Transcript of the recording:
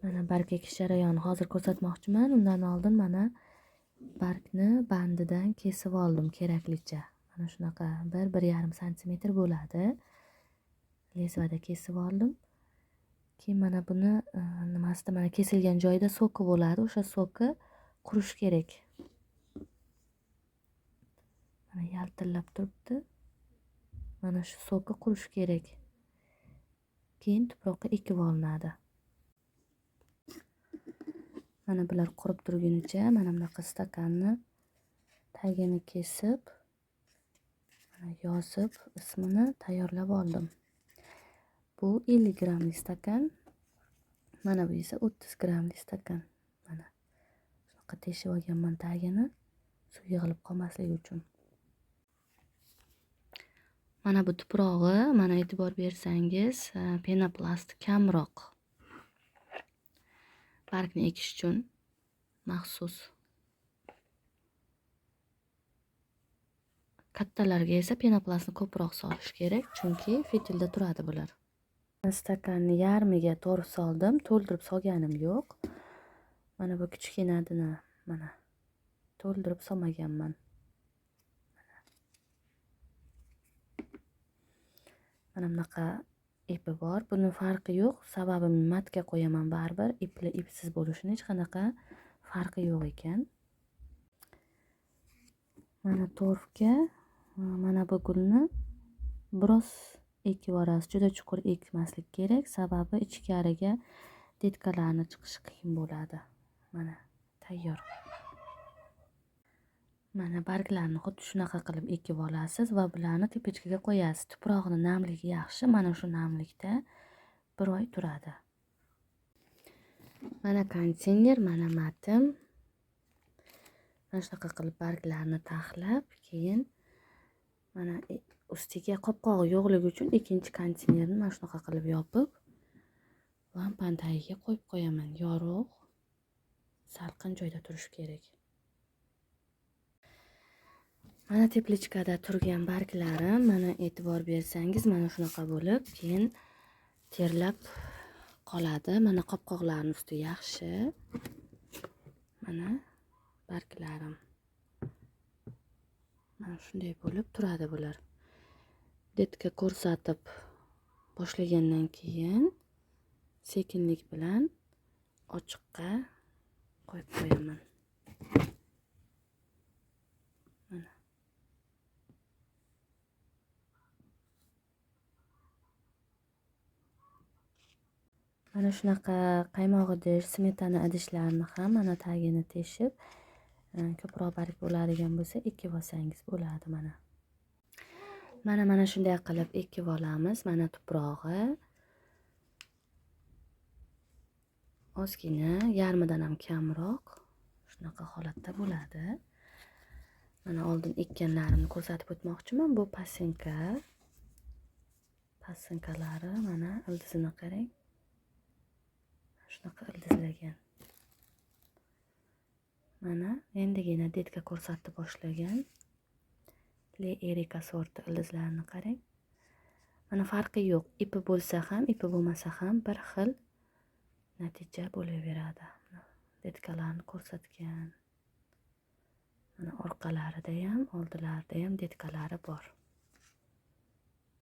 Mana barg ekish jarayonini hozir ko'rsatmoqchiman. Undan oldin mana bargni bandidan kesib oldim keraklicha. Mana shunaqa 1-1,5 santimetr bo'ladi. Lezvada kesib oldim. Keyin mana buni nimasida mana kesilgan joyida so'ki bo'ladi. O'sha so'ki qurish kerak. Mana yaltillab turibdi. Mana shu so'ki qurish kerak. Keyin tuproqqa ekib olinadi. Mana bular qurib turgunicha mana bunaqa stakanni tagini kesib, mana yozib ismini tayyorlab oldim. Bu 50 grammlik stakan. Mana bu esa 30 grammlik stakan. Mana shunaqa teshib olganman tagini, suv yig'ilib qolmasligi uchun. Mana bu tuprog'i, mana e'tibor bersangiz, penoplast kamroq. Bargni ekish uchun maxsus. Kattalarga esa penoplastni ko'proq solish kerak, chunki fitilda turadi bular. Stakanni yarmiga to'rib soldim, to'ldirib solganim yo'q. Mana bu kichkinadini mana to'ldirib solmaganman. Mana bunaqa ipi bor. Buni farqi yo'q. Sababi matga qo'yaman baribir. Ipli ipsiz bo'lishini hech qanaqa farqi yo'q ekan. Mana torfga mana bu gulni biroz ekib yuborasiz. Juda chuqur ekmaslik kerak. Sababi ichkariga detkalarni chiqishi qiyin bo'ladi. Mana tayyor. Mana barglarni xuddi shunaqa qilib ekib olasiz va bularni tepechkaga qo'yasiz. Tuprog'ini namligi yaxshi. Mana shu namlikda 1 oy turadi. Mana konteyner, mana matim. Mana shunaqa qilib barglarni taxlab, keyin mana ustiga qopqog'i yo'qligi uchun ikkinchi konteynerni mana shunaqa qilib yopib, lampani tagiga qo'yib qo'yaman. Yorug', salqin joyda turishi kerak. Mana teplechkada turgan barglarim, mana e'tibor bersangiz, mana shunaqa bo'lib, keyin terlab qoladi. Mana qopqoqlarning usti yaxshi. Mana barglarim. Mana shunday bo'lib turadi bular. Detka ko'rsatib boshlagandan keyin sekinlik bilan ochiqqa qo'yib qo'yaman. Mana. Mana shunaqa qaymoq idish, smetana idishlarni ham mana tagini teshib, ko'proq barg bo'ladigan bo'lsa ekib olsangiz bo'ladi mana. Mana shunday qilib ekib olamiz. Mana tuprog'i. Ozgina, yarmidan ham kamroq shunaqa holatda bo'ladi. Mana oldin ekkanlarimni ko'rsatib o'tmoqchiman. Bu pasinka. Pasinkalari mana ildizini qarang. Shunaqa ildizlagan. Mana endigina detka ko'rsatib boshlagan. Le Erika sorti ildizlarini qarang. Mana farqi yo'q. Ipi bo'lsa ham, ipi bo'lmasa ham bir xil natija bo'laveradi. Detkalarni ko'rsatgan. Mana orqalarida ham, oldilarida ham detkalari bor.